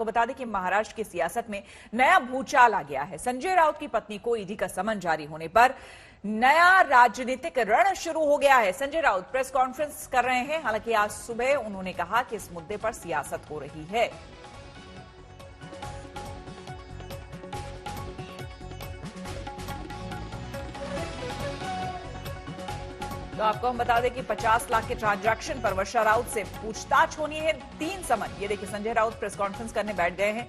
आपको बता दें कि महाराष्ट्र की सियासत में नया भूचाल आ गया है। संजय राउत की पत्नी को ईडी का समन जारी होने पर नया राजनीतिक रण शुरू हो गया है। संजय राउत प्रेस कॉन्फ्रेंस कर रहे हैं। हालांकि आज सुबह उन्होंने कहा कि इस मुद्दे पर सियासत हो रही है। तो आपको हम बता दें कि 50 लाख के ट्रांजैक्शन पर वर्षा राउत से पूछताछ होनी है। 3 समन, ये देखिए संजय राउत प्रेस कॉन्फ्रेंस करने बैठ गए हैं।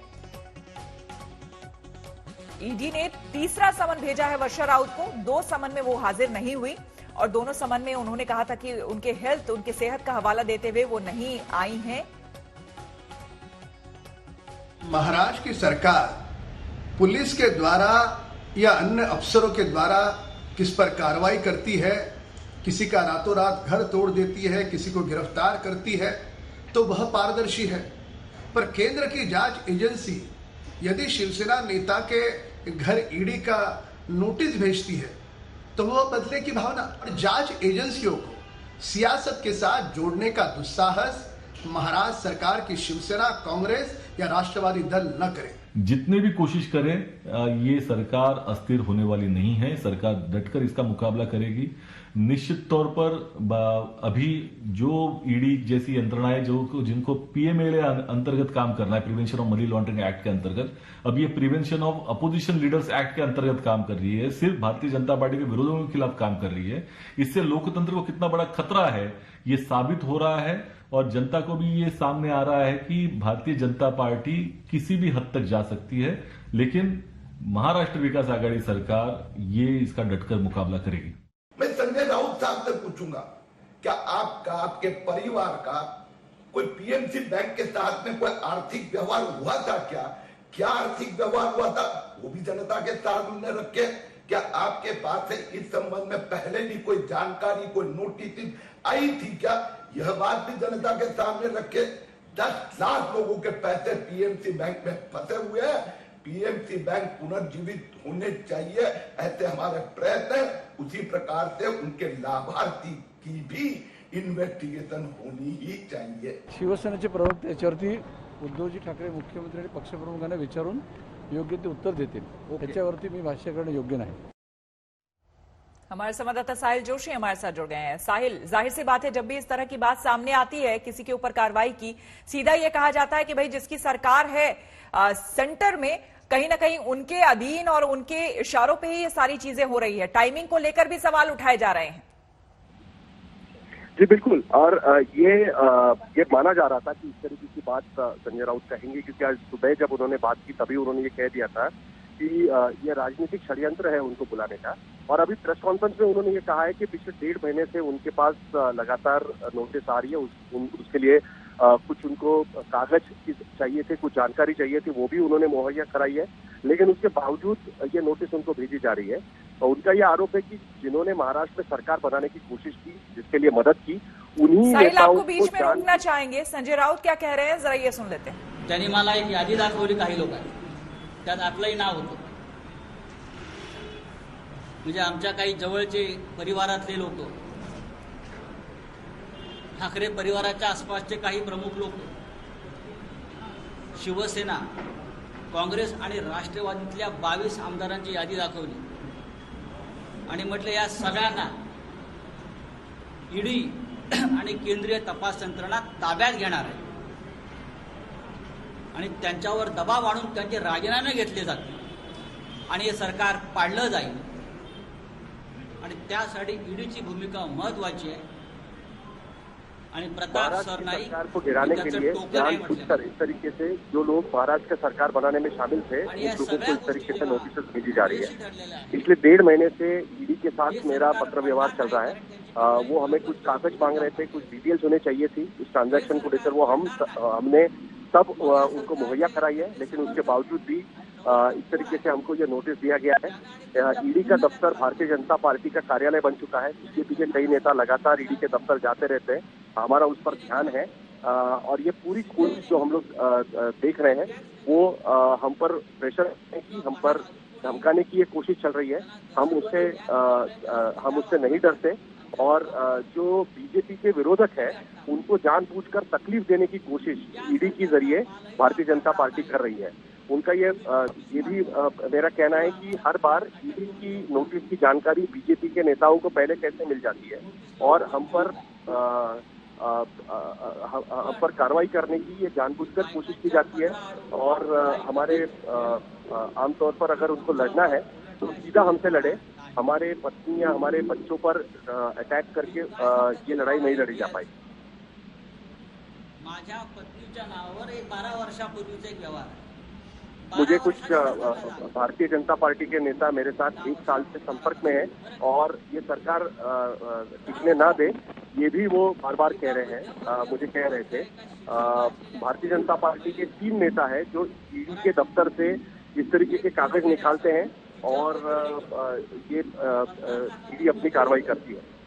ईडी ने तीसरा समन भेजा है वर्षा राउत को। 2 समन में वो हाजिर नहीं हुई और दोनों समन में उन्होंने कहा था कि उनके सेहत का हवाला देते हुए वो नहीं आई हैं। महाराष्ट्र की सरकार पुलिस के द्वारा या अन्य अफसरों के द्वारा किस पर कार्रवाई करती है, किसी का रातों रात घर तोड़ देती है, किसी को गिरफ्तार करती है, तो वह पारदर्शी है। पर केंद्र की जांच एजेंसी यदि शिवसेना नेता के घर ईडी का नोटिस भेजती है तो वह बदले की भावना और जांच एजेंसियों को सियासत के साथ जोड़ने का दुस्साहस महाराष्ट्र सरकार की शिवसेना, कांग्रेस या राष्ट्रवादी दल न करे। जितने भी कोशिश करें, ये सरकार अस्थिर होने वाली नहीं है। सरकार डटकर इसका मुकाबला करेगी। निश्चित तौर पर अभी जो ईडी जैसी यंत्रणाएं जिनको पीएमएलए अंतर्गत काम करना है, prevention of money laundering act के अंतर्गत, अब ये prevention of opposition leaders act के अंतर्गत काम कर रही है, सिर्फ भारतीय जनता पार्टी के विरोधियों के खिलाफ काम कर रही है। इससे लोकतंत्र को कितना बड़ा खतरा है ये साबित हो रहा है और जनता को भी ये सामने आ रहा है कि भारतीय जनता पार्टी किसी भी हद तक जा सकती है, लेकिन महाराष्ट्र विकास आघाड़ी सरकार ये इसका डटकर मुकाबला करेगी। मैं संजय राउत साहब से पूछूंगा, क्या आपके परिवार का कोई पीएमसी बैंक के साथ में कोई आर्थिक व्यवहार हुआ था? क्या आर्थिक व्यवहार हुआ था वो भी जनता के सामने रखे। क्या आपके पास से इस संबंध में पहले भी कोई जानकारी, कोई नोटिस आई थी क्या? यह बात भी जनता के सामने रखे। 10 लाख लोगों के पैसे पीएमसी बैंक में फंसे हुए हैं। पीएमसी बैंक पुनर्जीवित होने चाहिए, ऐसे हमारे प्रयत्न है। उसी प्रकार से उनके लाभार्थी की भी इन्व्हेस्टिगेशन होनी ही चाहिए। शिवसेनेचे प्रवक्ते याच्यावरती उद्धवजी ठाकरे मुख्यमंत्री आणि पक्षप्रमुखांना विचारून योग्य ते उत्तर देतील। त्याच्यावरती मी भाष्य करणं योग्य नाही। हमारे संवाददाता साहिल जोशी हमारे साथ जुड़ गए हैं। साहिल, जाहिर सी बात है जब भी इस तरह की बात सामने आती है किसी के ऊपर कार्रवाई की, सीधा ये कहा जाता है कि भाई जिसकी सरकार है सेंटर में, कहीं ना कहीं उनके अधीन और उनके इशारों पे ही ये सारी चीजें हो रही है। टाइमिंग को लेकर भी सवाल उठाए जा रहे हैं। जी बिल्कुल, और ये माना जा रहा था कि इस तरीके की बात संजय राउत कहेंगे, क्योंकि आज सुबह जब उन्होंने बात की तभी उन्होंने ये कह दिया था कि ये राजनीतिक षड्यंत्र है उनको बुलाने का। और अभी प्रेस कॉन्फ्रेंस में उन्होंने ये कहा है कि पिछले 1.5 महीने से उनके पास लगातार नोटिस आ रही है। उसके लिए कुछ उनको कागज चाहिए थे, कुछ जानकारी चाहिए थी, वो भी उन्होंने मुहैया कराई है, लेकिन उसके बावजूद ये नोटिस उनको भेजी जा रही है। और उनका ये आरोप है कि जिन्होंने महाराष्ट्र में सरकार बनाने की कोशिश की, जिसके लिए मदद की, उन्हीं नेताओं को बीच में रोकना चाहेंगे। संजय राउत क्या कह रहे हैं, जरा ये सुन लेते हैं। त्यांनी मला एक यादी दाखवली काही लोकांनी, त्यात आपलंही नाव होतं। म्हणजे आमच्या काही जवळचे परिवारातले लोक, ठाकरे परिवाराच्या आसपासचे काही प्रमुख लोक, शिवसेना, काँग्रेस आणि राष्ट्रवादीतल्या 22 आमदारांची यादी दाखवली आणि म्हटलं या सगळ्यांना ईडी आणि केंद्रीय तपास यंत्रणा ताब्यात घेणार आहे आणि त्यांच्यावर दबाव आणून त्यांचे राजीनामे घेतले जातील आणि हे सरकार पाडलं जाईल आणि त्यासाठी ईडीची भूमिका महत्वाची आहे। सरकार को गिराने के लिए जानबूझकर इस तरीके से जो लोग महाराष्ट्र की सरकार बनाने में शामिल थे उन लोगों को इस तरीके से नोटिस भेजी जा रही है। पिछले 1.5 महीने से ईडी के साथ मेरा पत्र व्यवहार चल रहा है। वो हमें कुछ कागज मांग रहे थे, कुछ डिटेल्स होने चाहिए थी इस ट्रांजैक्शन को लेकर, वो हमने सब उनको मुहैया कराई है, लेकिन उसके बावजूद भी इस तरीके से हमको ये नोटिस दिया गया है। ईडी का दफ्तर भारतीय जनता पार्टी का कार्यालय बन चुका है। इसके पीछे कई नेता लगातार ईडी के दफ्तर जाते रहते हैं, हमारा उस पर ध्यान है। और ये पूरी कोशिश जो हम लोग देख रहे हैं वो हम पर प्रेशर की, हम पर धमकाने की ये कोशिश चल रही है। हम उससे नहीं डरते और जो बीजेपी के विरोधक है उनको जानबूझकर तकलीफ देने की कोशिश ईडी के जरिए भारतीय जनता पार्टी कर रही है। उनका ये भी मेरा कहना है कि हर बार ईडी की नोटिस की जानकारी बीजेपी के नेताओं को पहले कैसे मिल जाती है और हम पर कार्रवाई करने की ये जानबूझकर कोशिश की जाती है। और हमारे आमतौर पर अगर उनको लड़ना है तो सीधा हमसे लड़े, हमारे पत्नी या हमारे बच्चों पर अटैक करके ये लड़ाई नहीं लड़ी जा पाएगी। माझ्या पत्नीच्या नावावर एक 12 वर्षापूर्वीचा एक व्यवहार आहे। मुझे कुछ भारतीय जनता पार्टी के नेता मेरे साथ 1 साल से संपर्क में है और ये सरकार टिकने ना दे ये भी वो बार बार कह रहे हैं, मुझे कह रहे थे। भारतीय जनता पार्टी के 3 नेता है जो ईडी के दफ्तर से इस तरीके के कागज निकालते हैं और ये ईडी अपनी कार्रवाई करती है।